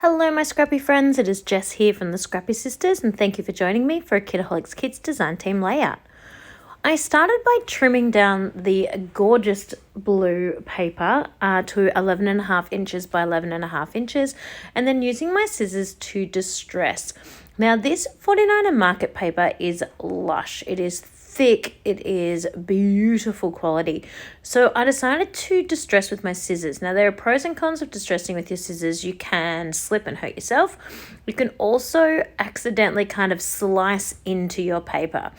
Hello my Scrappy friends, it is Jess here from the Scrappy Sisters and thank you for joining me for a Kitaholic Kits design team layout. I started by trimming down the gorgeous blue paper to 11.5 inches by 11.5 inches and then using my scissors to distress. Now this 49er market paper is lush, it is thick, it is beautiful quality. So I decided to distress with my scissors. Now there are pros and cons of distressing with your scissors. You can slip and hurt yourself. You can also accidentally kind of slice into your paper.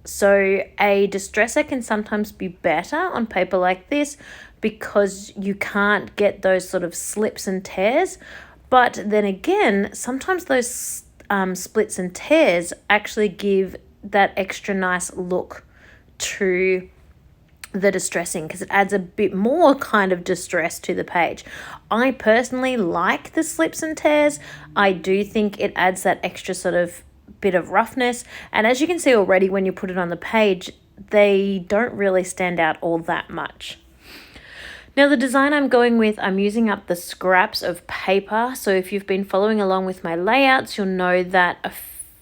So a distresser can sometimes be better on paper like this because you can't get those sort of slips and tears. But then again, sometimes those splits and tears actually give that extra nice look to the distressing because it adds a bit more kind of distress to the page. I personally like the slips and tears. I do think it adds that extra sort of bit of roughness, and as you can see already when you put it on the page, they don't really stand out all that much. Now the design I'm going with, I'm using up the scraps of paper. So if you've been following along with my layouts, you'll know that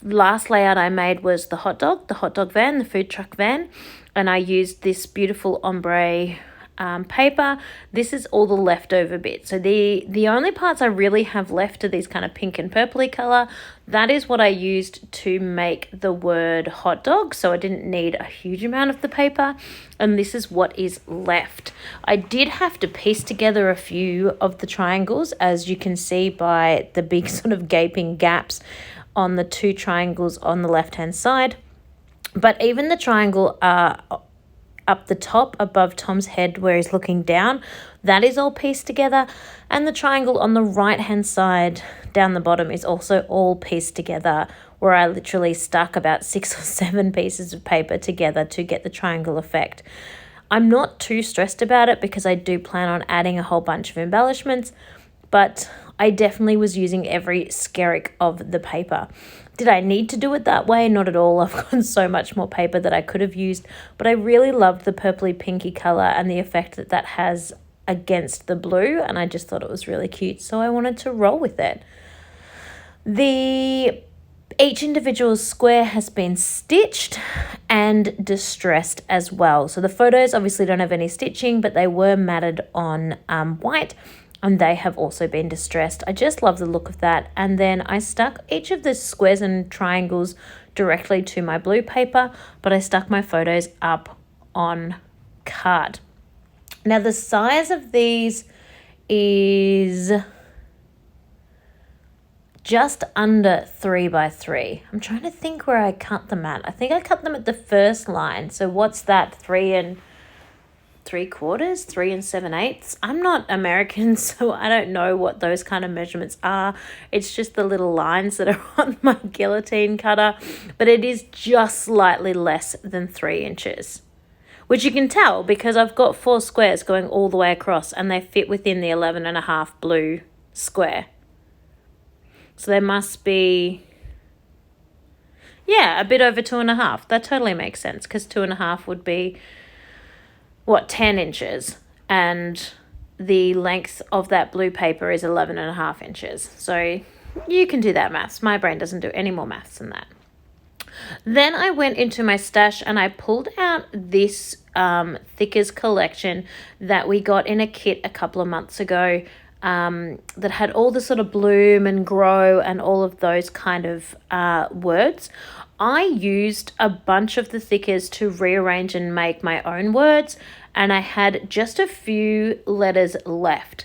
last layout I made was the hot dog van, the food truck van, and I used this beautiful ombre paper. This is all the leftover bits. So the only parts I really have left are these kind of pink and purpley color. That is what I used to make the word hot dog, so I didn't need a huge amount of the paper, and this is what is left. I did have to piece together a few of the triangles, as you can see by the big sort of gaping gaps on the two triangles on the left hand side. But even the triangle up the top above Tom's head where he's looking down, that is all pieced together, and the triangle on the right hand side down the bottom is also all pieced together, where I literally stuck about 6 or 7 pieces of paper together to get the triangle effect. I'm not too stressed about it because I do plan on adding a whole bunch of embellishments, but I definitely was using every skerrick of the paper. Did I need to do it that way? Not at all. I've got so much more paper that I could have used, but I really loved the purpley pinky color and the effect that that has against the blue, and I just thought it was really cute, so I wanted to roll with it. Each individual square has been stitched and distressed as well. So the photos obviously don't have any stitching, but they were matted on white, and they have also been distressed. I just love the look of that. And then I stuck each of the squares and triangles directly to my blue paper, but I stuck my photos up on card. Now the size of these is just under 3 by 3. I'm trying to think where I cut them at. I think I cut them at the first line. So what's that, 3 3/4, 3 7/8. I'm not American, so I don't know what those kind of measurements are. It's just the little lines that are on my guillotine cutter, but it is just slightly less than 3 inches, which you can tell because I've got 4 squares going all the way across and they fit within the 11.5 blue square. So they must be, yeah, a bit over 2.5. That totally makes sense because 2.5 would be 10 inches, and the length of that blue paper is 11.5 inches. So you can do that maths. My brain doesn't do any more maths than that. Then I went into my stash and I pulled out this Thickers collection that we got in a kit a couple of months ago, that had all the sort of bloom and grow and all of those kind of words. I used a bunch of the thickers to rearrange and make my own words, and I had just a few letters left.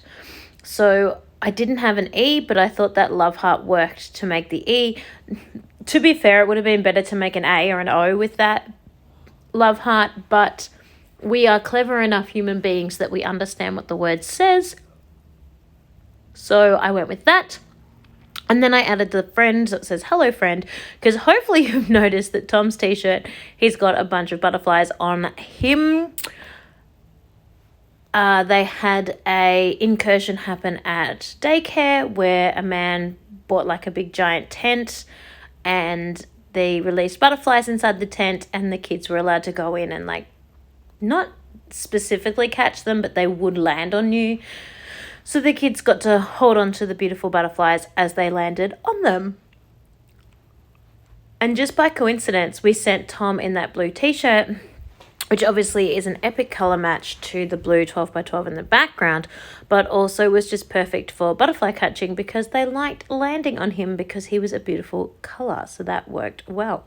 So I didn't have an E, but I thought that love heart worked to make the E. To be fair, it would have been better to make an A or an O with that love heart, but we are clever enough human beings that we understand what the word says. So I went with that. And then I added the friend that says hello friend, because hopefully you've noticed that Tom's t-shirt, he's got a bunch of butterflies on him. They had a incursion happen at daycare where a man bought like a big giant tent and they released butterflies inside the tent, and the kids were allowed to go in and like not specifically catch them, but they would land on you. So the kids got to hold on to the beautiful butterflies as they landed on them. And just by coincidence, we sent Tom in that blue t-shirt, which obviously is an epic colour match to the blue 12x12 in the background, but also was just perfect for butterfly catching because they liked landing on him because he was a beautiful colour. So that worked well.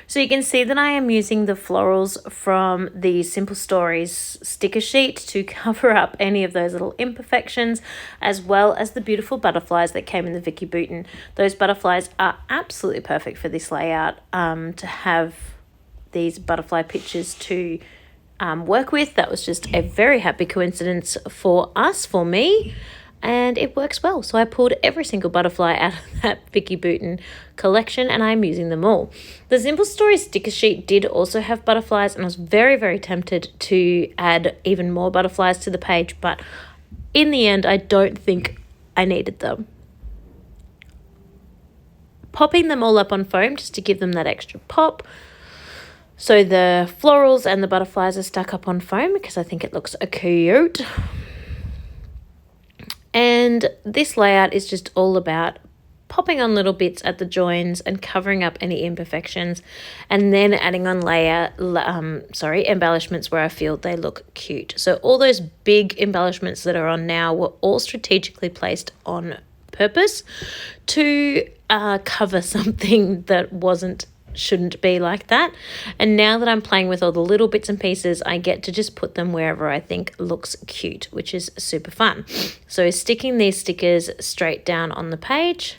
So you can see that I am using the florals from the Simple Stories sticker sheet to cover up any of those little imperfections, as well as the beautiful butterflies that came in the Vicky Bouton. Those butterflies are absolutely perfect for this layout, to have these butterfly pictures to work with. That was just a very happy coincidence for me. And it works well. So I pulled every single butterfly out of that Vicky Bouton collection and I'm using them all. The Simple Stories sticker sheet did also have butterflies and I was very, very tempted to add even more butterflies to the page, but in the end, I don't think I needed them. Popping them all up on foam just to give them that extra pop. So the florals and the butterflies are stuck up on foam because I think it looks cute. And this layout is just all about popping on little bits at the joins and covering up any imperfections and then adding on embellishments where I feel they look cute. So all those big embellishments that are on now were all strategically placed on purpose to cover something that shouldn't be like that. And now that I'm playing with all the little bits and pieces, I get to just put them wherever I think looks cute, which is super fun. So sticking these stickers straight down on the page.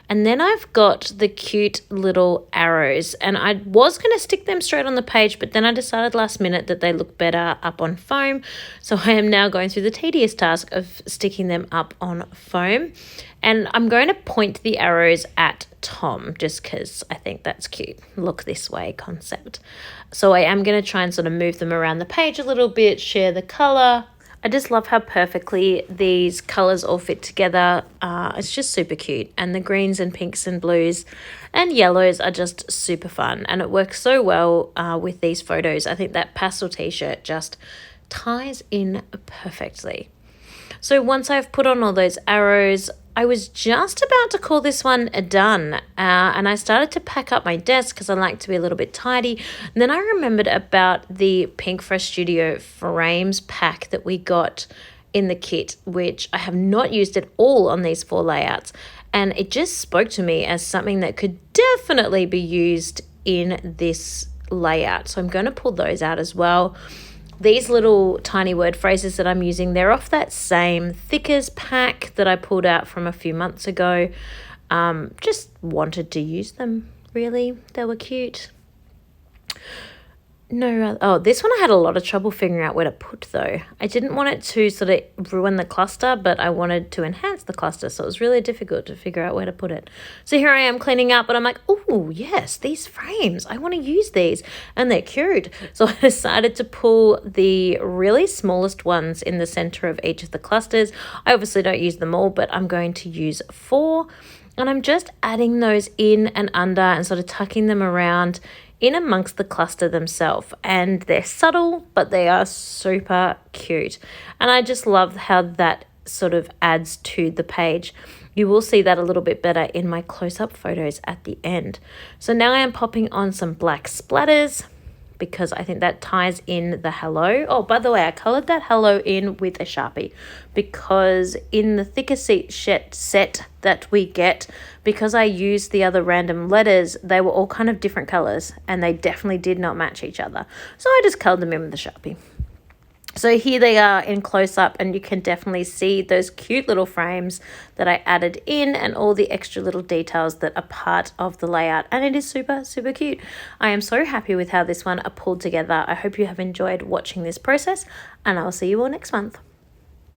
And then I've got the cute little arrows and I was going to stick them straight on the page, but then I decided last minute that they look better up on foam. So I am now going through the tedious task of sticking them up on foam. And I'm going to point the arrows at Tom just because I think that's cute. Look this way concept. So I am going to try and sort of move them around the page a little bit, share the colour. I just love how perfectly these colours all fit together. It's just super cute. And the greens and pinks and blues and yellows are just super fun. And it works so well with these photos. I think that pastel t-shirt just ties in perfectly. So once I've put on all those arrows, I was just about to call this one done, and I started to pack up my desk because I like to be a little bit tidy. And then I remembered about the Pink Fresh Studio frames pack that we got in the kit, which I have not used at all on these 4 layouts. And it just spoke to me as something that could definitely be used in this layout. So I'm going to pull those out as well. These little tiny word phrases that I'm using, they're off that same Thickers pack that I pulled out from a few months ago. Just wanted to use them, really. They were cute. This one I had a lot of trouble figuring out where to put though. I didn't want it to sort of ruin the cluster, but I wanted to enhance the cluster, so it was really difficult to figure out where to put it. So here I am cleaning up, but I'm like, oh yes, these frames, I want to use these, and they're cute. So I decided to pull the really smallest ones in the center of each of the clusters. I obviously don't use them all, but I'm going to use 4, and I'm just adding those in and under and sort of tucking them around in amongst the cluster themselves. And they're subtle, but they are super cute. And I just love how that sort of adds to the page. You will see that a little bit better in my close-up photos at the end. So now I am popping on some black splatters because I think that ties in the hello. Oh, by the way, I coloured that hello in with a Sharpie because in the thicker set that we get, because I used the other random letters, they were all kind of different colours and they definitely did not match each other. So I just coloured them in with the Sharpie. So here they are in close up and you can definitely see those cute little frames that I added in and all the extra little details that are part of the layout. And it is super, super cute. I am so happy with how this one are pulled together. I hope you have enjoyed watching this process and I'll see you all next month.